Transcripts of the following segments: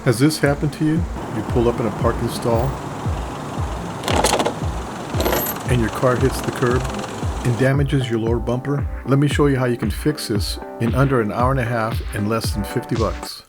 Has this happened to you? You pull up in a parking stall and your car hits the curb and damages your lower bumper? Let me show you how you can fix this in under an hour and a half and less than 50 bucks.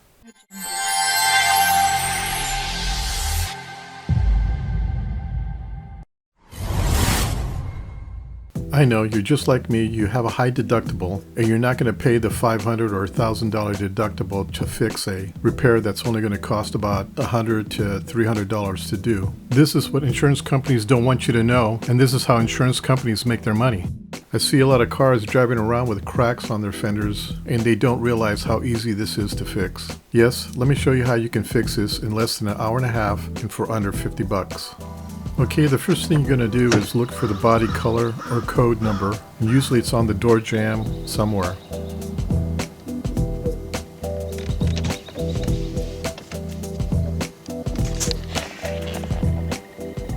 I know, you're just like me, you have a high deductible, and you're not going to pay the $500 or $1,000 deductible to fix a repair that's only going to cost about $100 to $300 to do. This is what insurance companies don't want you to know, and this is how insurance companies make their money. I see a lot of cars driving around with cracks on their fenders, and they don't realize how easy this is to fix. Yes, let me show you how you can fix this in less than an hour and a half and for under 50 bucks. Okay, the first thing you're going to do is look for the body color or code number, and usually it's on the door jamb somewhere.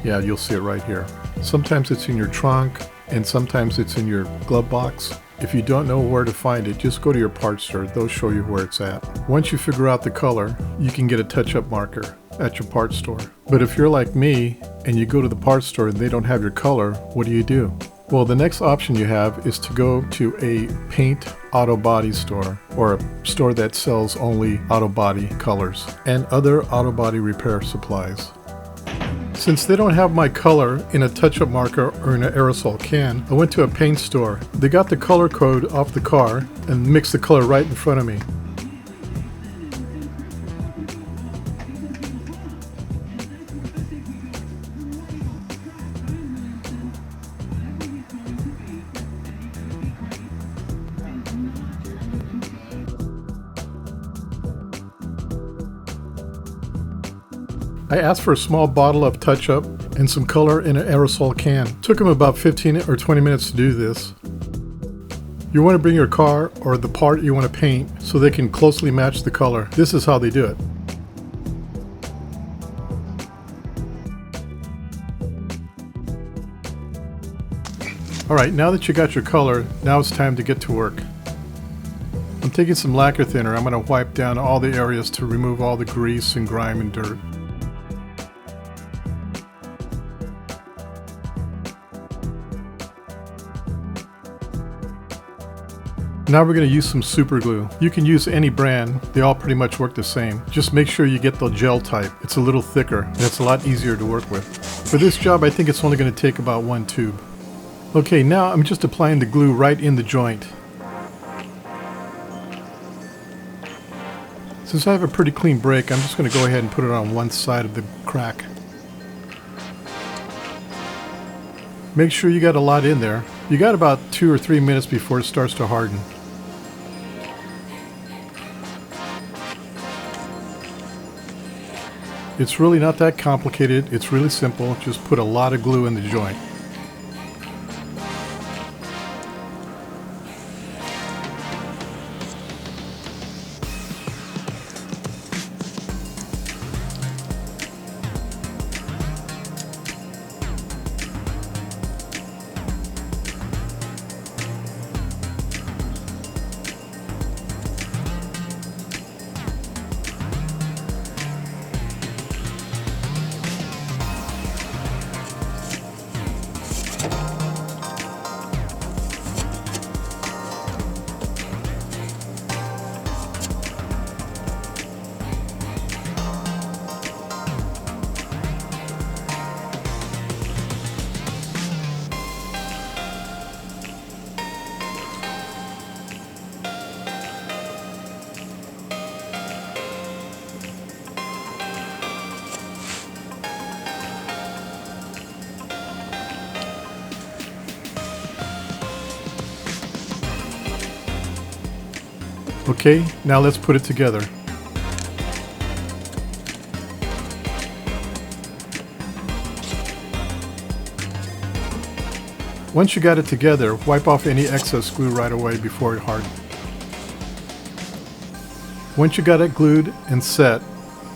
Yeah, you'll see it right here. Sometimes it's in your trunk, and sometimes it's in your glove box. If you don't know where to find it, just go to your parts store. They'll show you where it's at. Once you figure out the color, you can get a touch-up marker at your parts store. But if you're like me and you go to the parts store and they don't have your color, what do? Well, the next option you have is to go to a paint auto body store, or a store that sells only auto body colors and other auto body repair supplies. Since they don't have my color in a touch-up marker or in an aerosol can, I went to a paint store. They got the color code off the car and mixed the color right in front of me. I asked for a small bottle of touch-up and some color in an aerosol can. Took them about 15 or 20 minutes to do this. You want to bring your car or the part you want to paint so they can closely match the color. This is how they do it. Alright, now that you got your color, now it's time to get to work. I'm taking some lacquer thinner. I'm going to wipe down all the areas to remove all the grease and grime and dirt. Now we're going to use some super glue. You can use any brand, they all pretty much work the same. Just make sure you get the gel type. It's a little thicker and it's a lot easier to work with. For this job I think it's only going to take about one tube. Okay, now I'm just applying the glue right in the joint. Since I have a pretty clean break, I'm just going to go ahead and put it on one side of the crack. Make sure you got a lot in there. You got about 2 or 3 minutes before it starts to harden. It's really not that complicated. It's really simple. Just put a lot of glue in the joint. Okay, now let's put it together. Once you got it together, wipe off any excess glue right away before it hardens. Once you got it glued and set,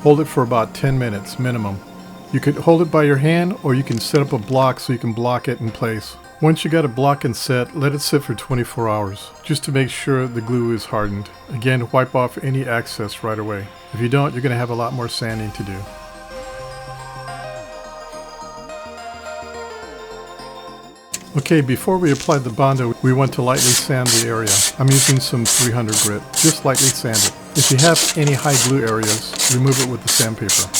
hold it for about 10 minutes minimum. You could hold it by your hand, or you can set up a block so you can block it in place. Once you got a block and set, let it sit for 24 hours, just to make sure the glue is hardened. Again, wipe off any excess right away. If you don't, you're going to have a lot more sanding to do. Okay, before we apply the Bondo, we want to lightly sand the area. I'm using some 300 grit. Just lightly sand it. If you have any high glue areas, remove it with the sandpaper.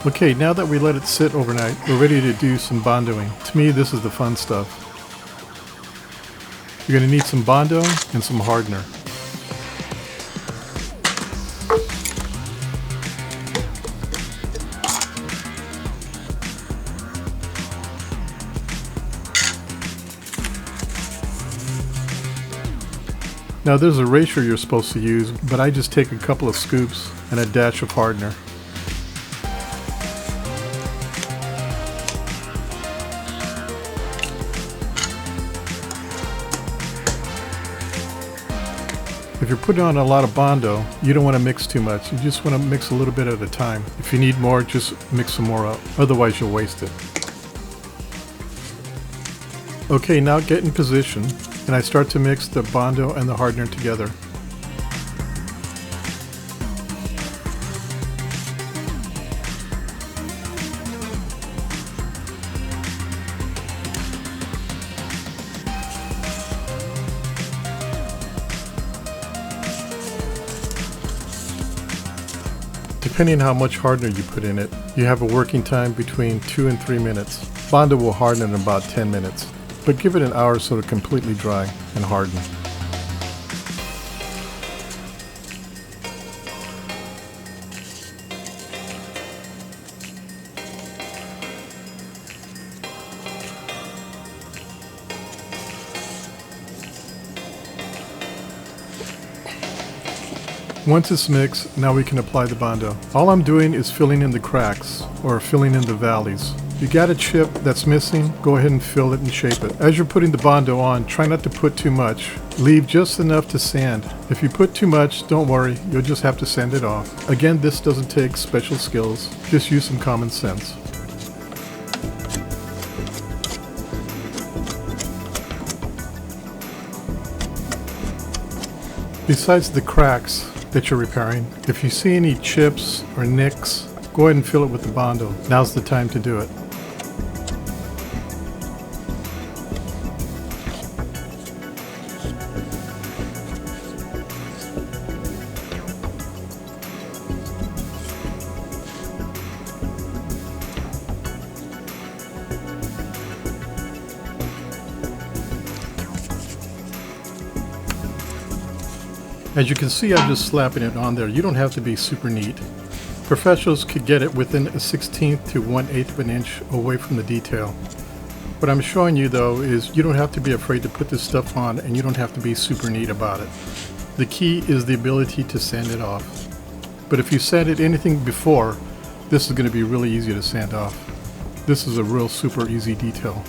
Okay, now that we let it sit overnight, we're ready to do some bondoing. To me, this is the fun stuff. You're going to need some Bondo and some hardener. Now there's a ratio you're supposed to use, but I just take a couple of scoops and a dash of hardener. If you're putting on a lot of Bondo, you don't want to mix too much. You just want to mix a little bit at a time. If you need more, just mix some more up. Otherwise, you'll waste it. Okay, now get in position, and I start to mix the Bondo and the hardener together. Depending on how much hardener you put in it, you have a working time between 2 and 3 minutes. Bondo will harden in about 10 minutes, but give it an hour so it'll completely dry and harden. Once it's mixed, now we can apply the Bondo. All I'm doing is filling in the cracks, or filling in the valleys. You got a chip that's missing, go ahead and fill it and shape it. As you're putting the Bondo on, try not to put too much. Leave just enough to sand. If you put too much, don't worry, you'll just have to sand it off. Again, this doesn't take special skills, just use some common sense. Besides the cracks that you're repairing, if you see any chips or nicks, go ahead and fill it with the Bondo. Now's the time to do it. As you can see, I'm just slapping it on there. You don't have to be super neat. Professionals could get it within a 1/16 to 1/8 of an inch away from the detail. What I'm showing you though is you don't have to be afraid to put this stuff on, and you don't have to be super neat about it. The key is the ability to sand it off. But if you sanded anything before, this is going to be really easy to sand off. This is a real super easy detail.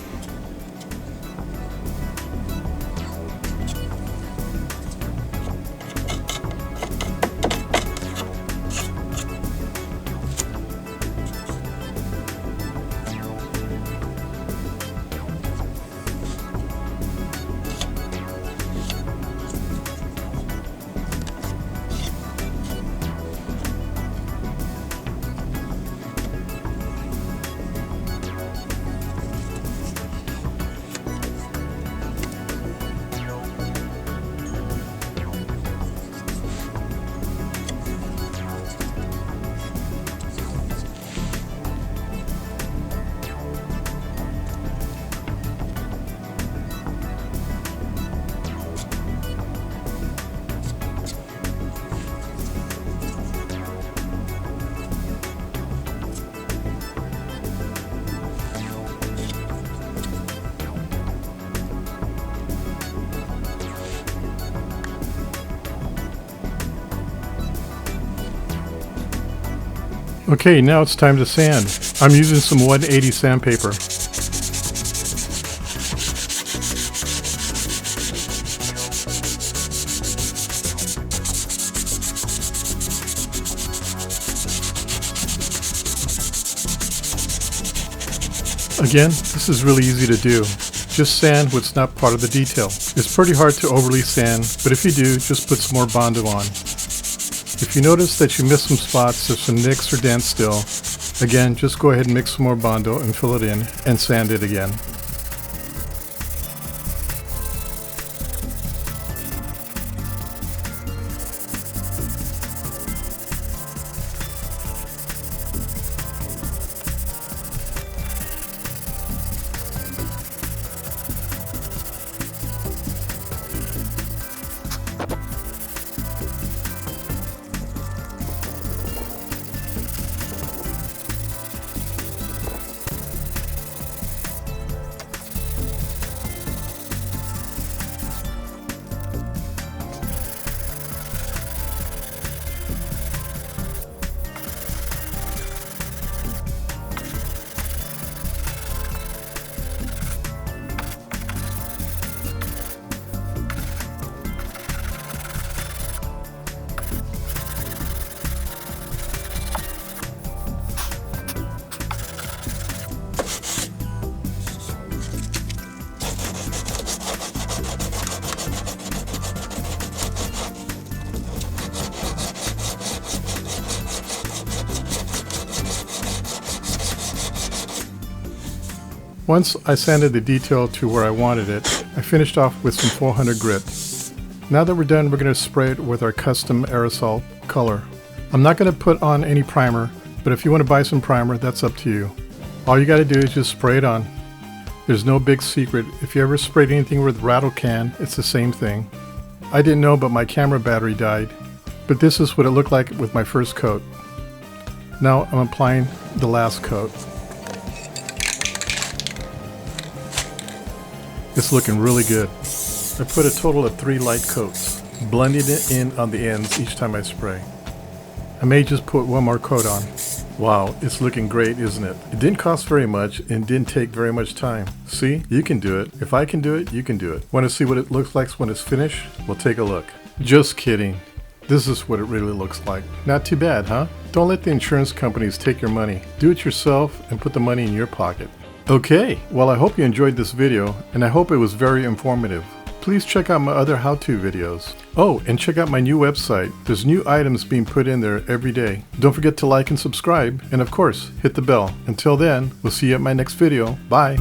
Okay, now it's time to sand. I'm using some 180 sandpaper. Again, this is really easy to do. Just sand what's not part of the detail. It's pretty hard to overly sand, but if you do, just put some more Bondo on. If you notice that you missed some spots, there's some nicks or dents still, again, just go ahead and mix some more Bondo and fill it in and sand it again. Once I sanded the detail to where I wanted it, I finished off with some 400 grit. Now that we're done, we're going to spray it with our custom aerosol color. I'm not going to put on any primer, but if you want to buy some primer, that's up to you. All you got to do is just spray it on. There's no big secret. If you ever sprayed anything with rattle can, it's the same thing. I didn't know, but my camera battery died. But this is what it looked like with my first coat. Now I'm applying the last coat. It's looking really good. I put a total of 3 light coats, blending it in on the ends each time I spray. I may just put one more coat on. Wow, it's looking great, isn't it? It didn't cost very much and didn't take very much time. See, you can do it. If I can do it, you can do it. Want to see what it looks like when it's finished? Well, take a look. Just kidding. This is what it really looks like. Not too bad, huh? Don't let the insurance companies take your money. Do it yourself and put the money in your pocket. Okay, well, I hope you enjoyed this video, and I hope it was very informative. Please check out my other how-to videos. Oh, and check out my new website. There's new items being put in there every day. Don't forget to like and subscribe, and of course, hit the bell. Until then, we'll see you at my next video. Bye!